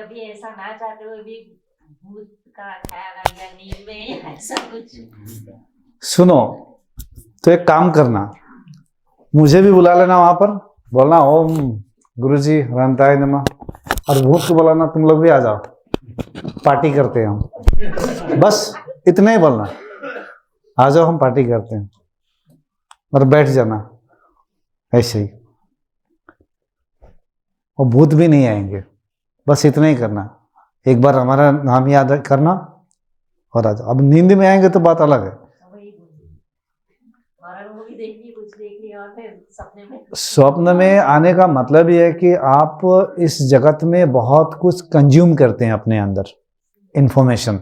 कभी ऐसा ना चाहते हुए भी भूत का ख्याल आ गया नींद में या ऐसा कुछ? सुनो, तो एक काम करना, मुझे भी बुला लेना वहां पर, बोलना ओम गुरुजी अनंताय नमः, और भूत को बुलाना तुम लोग भी आ जाओ, पार्टी करते हैं हम। बस इतना ही बोलना, आ जाओ हम पार्टी करते हैं, और बैठ जाना ऐसे ही, और भूत भी नहीं आएंगे। बस इतना ही करना, एक बार हमारा नाम याद करना और आ जाओ। अब नींद में आएंगे तो बात अलग है। मूवी देखनी, कुछ देखनी और फिर सपने में, स्वप्न में आने का मतलब ये है कि आप इस जगत में बहुत कुछ कंज्यूम करते हैं अपने अंदर, इंफॉर्मेशन।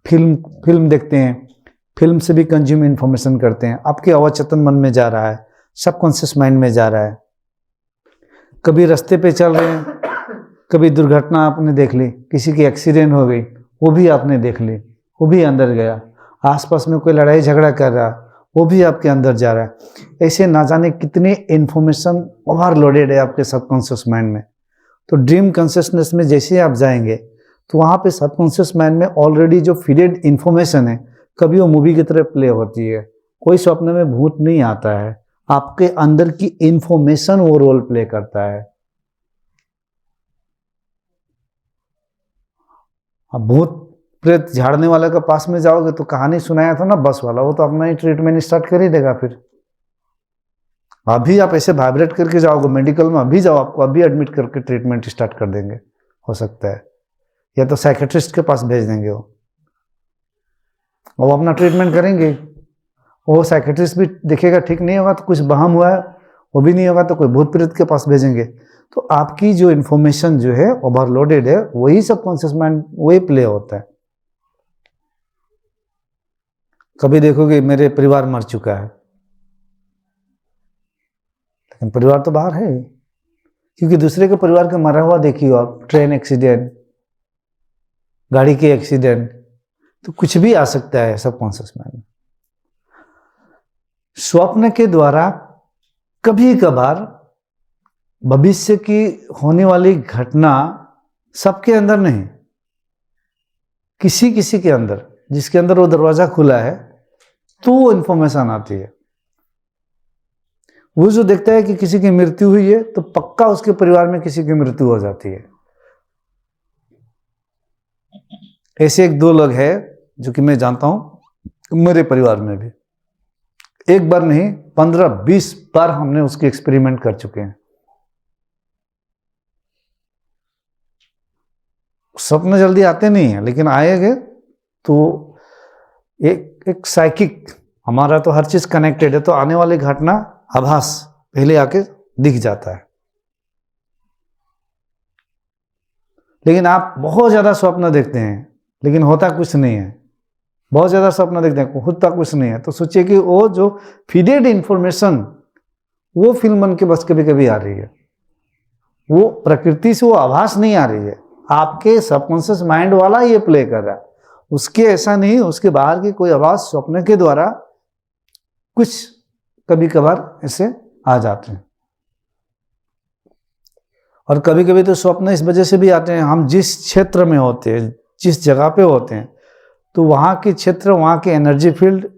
फिल्म देखते हैं, फिल्म से भी कंज्यूम इंफॉर्मेशन करते हैं, आपके अवचेतन मन में जा रहा है, सबकॉन्शियस माइंड में जा रहा है। कभी रास्ते पे चल रहे हैं, कभी दुर्घटना आपने देख ली, किसी की एक्सीडेंट हो गई, वो भी आपने देख ली, वो भी अंदर गया। आसपास में कोई लड़ाई झगड़ा कर रहा, वो भी आपके अंदर जा रहा है। ऐसे ना जाने कितने इन्फॉर्मेशन ओवरलोडेड है आपके सबकॉन्शियस माइंड में। तो ड्रीम कॉन्शियसनेस में जैसे आप जाएंगे तो वहाँ पे सबकॉन्शियस माइंड में ऑलरेडी जो फीडेड इन्फॉर्मेशन है, कभी वो मूवी की तरह प्ले होती है। कोई स्वप्न में भूत नहीं आता है, आपके अंदर की इन्फॉर्मेशन वो रोल प्ले करता है। अब भूत प्रेत झाड़ने वाले के पास में जाओगे तो कहानी सुनाया था ना बस वाला, वो तो अपना ही ट्रीटमेंट स्टार्ट कर ही देगा। फिर अभी आप ऐसे वाइब्रेट करके जाओगे मेडिकल में, अभी जाओ, आपको अभी एडमिट करके ट्रीटमेंट स्टार्ट कर देंगे, हो सकता है, या तो साइकेट्रिस्ट के पास भेज देंगे वो अपना ट्रीटमेंट करेंगे। वो साइकेट्रिस्ट भी देखेगा ठीक नहीं होगा तो कुछ बहम हुआ है, वो भी नहीं होगा तो कोई भूत प्रेत के पास भेजेंगे। तो आपकी जो इन्फॉर्मेशन जो है ओवरलोडेड है, वही सबकॉन्शियस माइंड वही प्ले होता है। कभी देखोगे मेरे परिवार मर चुका है, लेकिन परिवार तो बाहर है, क्योंकि दूसरे के परिवार का मरा हुआ देखिए आप, ट्रेन एक्सीडेंट, गाड़ी के एक्सीडेंट, तो कुछ भी आ सकता है सबकॉन्शियस माइंड में। स्वप्न के द्वारा कभी कभार भविष्य की होने वाली घटना सबके अंदर नहीं, किसी किसी के अंदर, जिसके अंदर वो दरवाजा खुला है तो वो इंफॉर्मेशन आती है। वो जो देखता है कि किसी की मृत्यु हुई है तो पक्का उसके परिवार में किसी की मृत्यु हो जाती है। ऐसे एक दो लोग हैं जो कि मैं जानता हूं, मेरे परिवार में भी एक बार नहीं 15-20 बार हमने उसके एक्सपेरिमेंट कर चुके हैं। सपने जल्दी आते नहीं है, लेकिन आएंगे तो एक साइकिक, हमारा तो हर चीज कनेक्टेड है, तो आने वाली घटना आभास पहले आके दिख जाता है। लेकिन आप बहुत ज्यादा स्वप्न देखते हैं लेकिन होता कुछ नहीं है, बहुत ज्यादा स्वप्न देखते हैं होता कुछ नहीं है, तो सोचिए कि वो जो फीडेड इंफॉर्मेशन वो फिल्म बन के बस कभी कभी आ रही है, वो प्रकृति से वो आभास नहीं आ रही है, आपके सबकॉन्शियस माइंड वाला ये प्ले कर रहा है। उसके ऐसा नहीं, उसके बाहर की कोई आवाज स्वप्न के द्वारा कुछ कभी कभार ऐसे आ जाते हैं। और कभी कभी तो स्वप्न इस वजह से भी आते हैं, हम जिस क्षेत्र में होते हैं, जिस जगह पे होते हैं, तो वहाँ के क्षेत्र, वहाँ के एनर्जी फील्ड,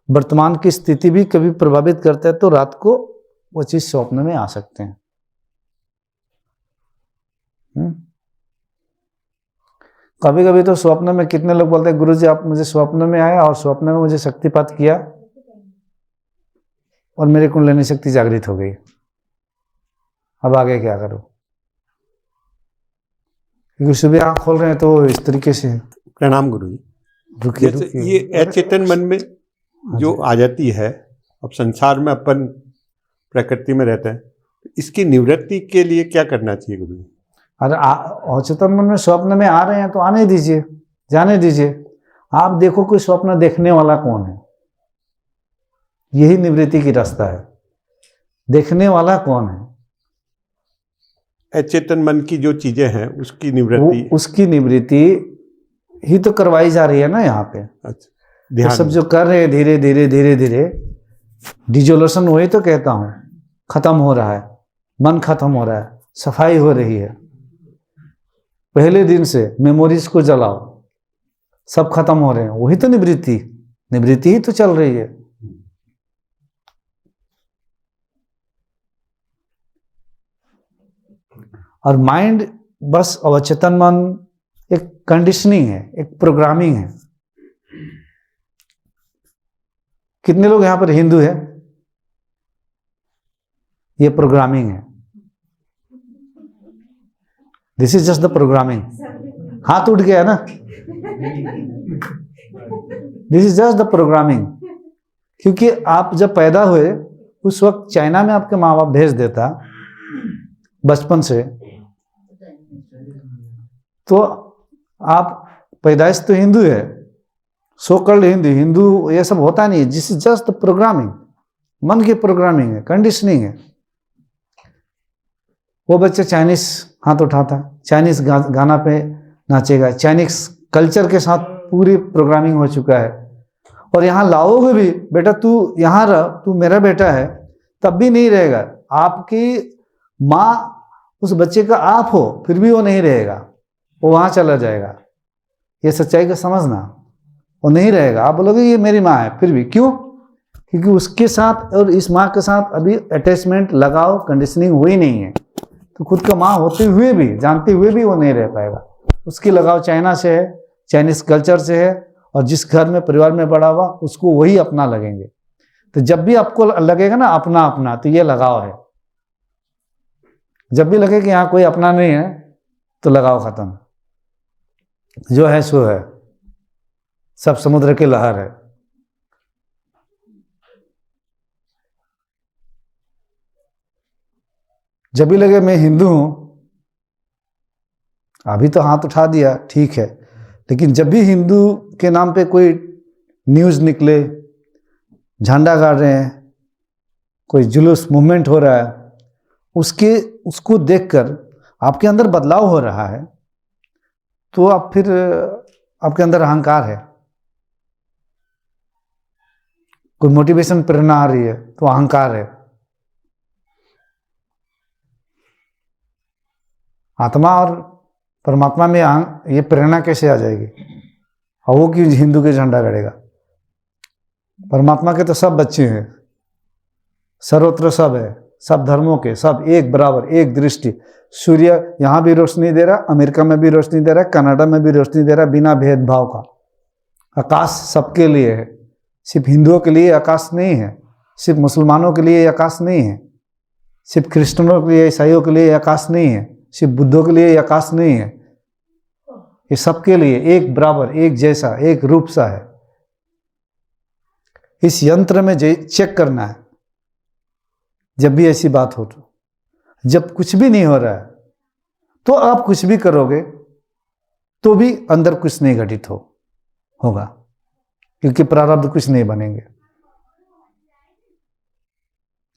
वर्तमान की स्थिति भी कभी प्रभावित करता है, तो रात को वो चीज स्वप्न में आ सकते हैं। कभी कभी तो स्वप्न में कितने लोग बोलते हैं गुरुजी आप मुझे स्वप्न में आए और स्वप्न में मुझे शक्तिपात किया और मेरी कुंडलिनी शक्ति जागृत हो गई, अब आगे क्या करूं? क्योंकि सुबह आंख खोल रहे हैं तो इस तरीके से। प्रणाम गुरुजी। रुकिए ये अचेतन मन में जो आ जाती है, अब संसार में अपन प्रकृति में रहते हैं, इसकी निवृत्ति के लिए क्या करना चाहिए गुरुजी? अरे अचेतन मन में स्वप्न में आ रहे हैं तो आने दीजिए, जाने दीजिए। आप देखो कोई स्वप्न देखने वाला कौन है, यही निवृत्ति की रास्ता है। देखने वाला कौन है? अचेतन मन की जो चीजें हैं उसकी निवृत्ति, उसकी निवृत्ति ही तो करवाई जा रही है ना यहाँ पे। अच्छा, ध्यान तो सब जो कर रहे हैं धीरे धीरे धीरे धीरे, डिजोल्यूशन वही तो कहता हूँ, खत्म हो रहा है, मन खत्म हो रहा है, सफाई हो रही है। पहले दिन से मेमोरीज को जलाओ, सब खत्म हो रहे हैं, वही तो निवृत्ति, निवृत्ति ही तो चल रही है। और माइंड बस अवचेतन मन एक कंडीशनिंग है, एक प्रोग्रामिंग है। कितने लोग यहां पर हिंदू है? ये प्रोग्रामिंग है। This is just the programming. हाथ उठ गया ना? This is just the programming. क्योंकि आप जब पैदा हुए उस वक्त चाइना में आपके माँ बाप भेज देता बचपन से, तो आप पैदाइश तो हिंदू है, सो कॉल्ड हिंदू, हिंदू ये सब होता नहीं है। This is just the programming, मन की प्रोग्रामिंग है, कंडीशनिंग है। वो बच्चा चाइनीज हाथ उठाता, चाइनीज गाना पे नाचेगा, चाइनीज कल्चर के साथ पूरी प्रोग्रामिंग हो चुका है। और यहाँ लाओगे भी, बेटा तू यहाँ रह, तू मेरा बेटा है, तब भी नहीं रहेगा। आपकी माँ उस बच्चे का आप हो, फिर भी वो नहीं रहेगा, वो वहाँ चला जाएगा। ये सच्चाई को समझना, वो नहीं रहेगा। आप बोलोगे ये मेरी माँ है, फिर भी क्यों? क्योंकि उसके साथ और इस माँ के साथ अभी अटैचमेंट, लगाव, कंडीशनिंग हुई नहीं है। तो खुद का माँ होते हुए भी, जानते हुए भी वो नहीं रह पाएगा। उसकी लगाव चाइना से है, चाइनीज कल्चर से है, और जिस घर में परिवार में बड़ा हुआ उसको वही अपना लगेंगे। तो जब भी आपको लगेगा ना अपना अपना, तो ये लगाव है। जब भी लगे कि यहाँ कोई अपना नहीं है, तो लगाव खत्म। जो है सो है, सब समुद्र की लहर है। जब भी लगे मैं हिंदू हूं, अभी तो हाथ उठा दिया ठीक है, लेकिन जब भी हिंदू के नाम पे कोई न्यूज़ निकले, झंडा गाड़ रहे हैं, कोई जुलूस मूवमेंट हो रहा है, उसको देखकर आपके अंदर बदलाव हो रहा है, तो आप फिर आपके अंदर अहंकार है। कोई मोटिवेशन, प्रेरणा आ रही है, तो अहंकार है। आत्मा और परमात्मा में ये प्रेरणा कैसे आ जाएगी? और वो क्यों हिंदू के झंडा गड़ेगा? परमात्मा के तो सब बच्चे हैं, सर्वत्र सब है, सब धर्मों के, सब एक बराबर, एक दृष्टि। सूर्य यहाँ भी रोशनी दे रहा, अमेरिका में भी रोशनी दे रहा, कनाडा में भी रोशनी दे रहा, बिना भेदभाव का। आकाश सबके लिए है, सिर्फ हिंदुओं के लिए आकाश नहीं है, सिर्फ मुसलमानों के लिए आकाश नहीं है, सिर्फ क्रिश्चियनों के लिए, ईसाइयों के लिए आकाश नहीं है, सिर्फ बुद्धों के लिए आकाश नहीं है। ये सबके लिए एक बराबर, एक जैसा, एक रूप सा है। इस यंत्र में चेक करना है जब भी ऐसी बात हो। तो जब कुछ भी नहीं हो रहा है, तो आप कुछ भी करोगे तो भी अंदर कुछ नहीं घटित होगा, क्योंकि प्रारब्ध कुछ नहीं बनेंगे।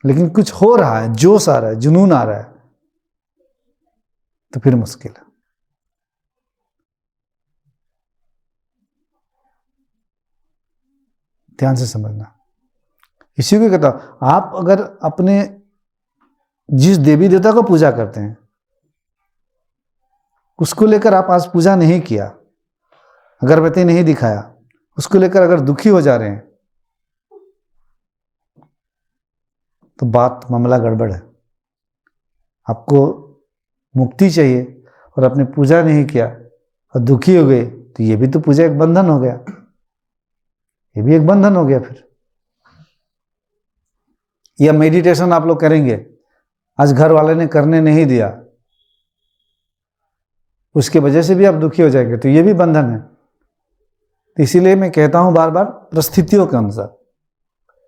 लेकिन कुछ हो रहा है, जोश आ रहा है, जुनून आ रहा है, तो फिर मुश्किल है। ध्यान से समझना। इसी को कहता हूं, आप अगर अपने जिस देवी देवता को पूजा करते हैं, उसको लेकर आप आज पूजा नहीं किया, अगरबत्ती नहीं दिखाया, उसको लेकर अगर दुखी हो जा रहे हैं, तो बात, मामला गड़बड़ है। आपको मुक्ति चाहिए और आपने पूजा नहीं किया और दुखी हो गए, तो ये भी तो पूजा एक बंधन हो गया, ये भी एक बंधन हो गया। फिर या मेडिटेशन आप लोग करेंगे, आज घर वाले ने करने नहीं दिया, उसके वजह से भी आप दुखी हो जाएंगे, तो ये भी बंधन है। तो इसीलिए मैं कहता हूं बार बार, परिस्थितियों के अनुसार।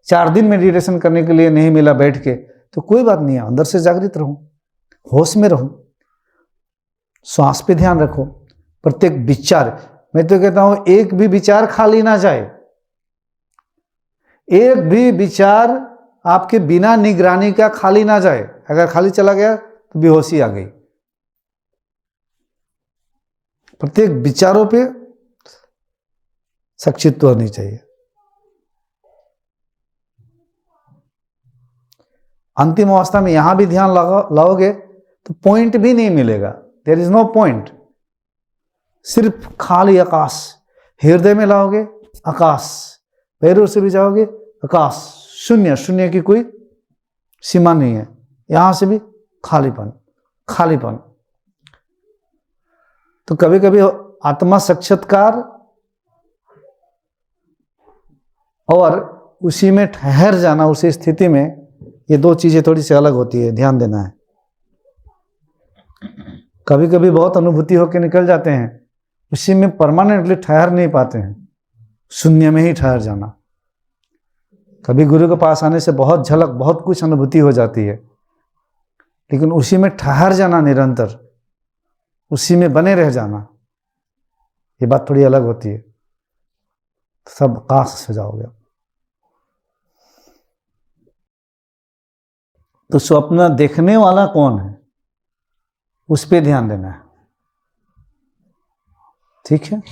4 दिन मेडिटेशन करने के लिए नहीं मिला बैठ के, तो कोई बात नहीं है, अंदर से जागृत रहो, होश में रहो, श्वास पे ध्यान रखो। प्रत्येक विचार, मैं तो कहता हूं एक भी विचार खाली ना जाए, एक भी विचार आपके बिना निगरानी का खाली ना जाए। अगर खाली चला गया तो बेहोशी आ गई। प्रत्येक विचारों पे सक्षित्व होनी चाहिए। अंतिम अवस्था में यहां भी ध्यान लाओगे तो पॉइंट भी नहीं मिलेगा, देयर इज नो पॉइंट। सिर्फ खाली आकाश। हृदय में लाओगे आकाश, पैरों से भी जाओगे आकाश, शून्य, शून्य की कोई सीमा नहीं है। यहां से भी खालीपन, खालीपन। तो कभी कभी आत्मा साक्षात्कार और उसी में ठहर जाना, उसी स्थिति में, ये दो चीजें थोड़ी सी अलग होती है, ध्यान देना है। कभी कभी बहुत अनुभूति होकर निकल जाते हैं, उसी में परमानेंटली ठहर नहीं पाते हैं, शून्य में ही ठहर जाना। कभी गुरु के पास आने से बहुत झलक, बहुत कुछ अनुभूति हो जाती है, लेकिन उसी में ठहर जाना निरंतर, उसी में बने रह जाना, ये बात थोड़ी अलग होती है। सब आकाश से जाओगे। तो स्वप्न देखने वाला कौन है, उस पे ध्यान देना है, ठीक है।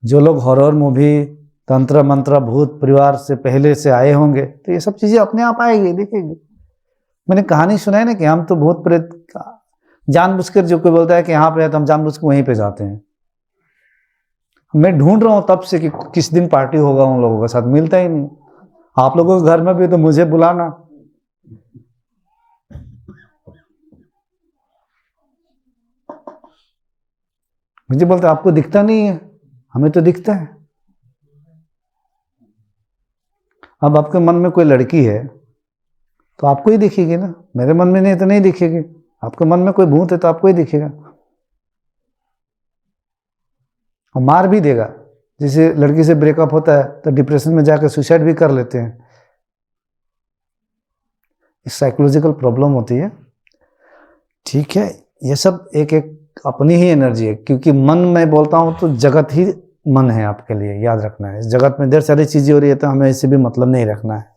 जो लोग हॉरर मूवी, तंत्र मंत्र, भूत परिवार से पहले से आए होंगे, तो ये सब चीजें अपने आप आएगी, देखेंगे। मैंने कहानी सुनाई ना कि हम तो भूत प्रेत जानबूझकर, जो कोई बोलता है कि यहाँ पे है तो हम जानबूझकर वहीं पे जाते हैं। मैं ढूंढ रहा हूं तब से कि किस दिन पार्टी होगा उन लोगों के साथ, मिलता ही नहीं। आप लोगों के घर में भी तो मुझे बुलाना। मुझे बोलते आपको दिखता नहीं है, हमें तो दिखता है। अब आपके मन में कोई लड़की है तो आपको ही दिखेगी ना, मेरे मन में नहीं तो नहीं दिखेगी। आपके मन में कोई भूत है तो आपको ही दिखेगा, और मार भी देगा। जैसे लड़की से ब्रेकअप होता है तो डिप्रेशन में जाकर सुसाइड भी कर लेते हैं। साइकोलॉजिकल प्रॉब्लम होती है, ठीक है। ये सब एक एक अपनी ही एनर्जी है, क्योंकि मन में बोलता हूं तो जगत ही मन है आपके लिए, याद रखना है। इस जगत में ढेर सारी चीजें हो रही है, तो हमें इससे भी मतलब नहीं रखना है।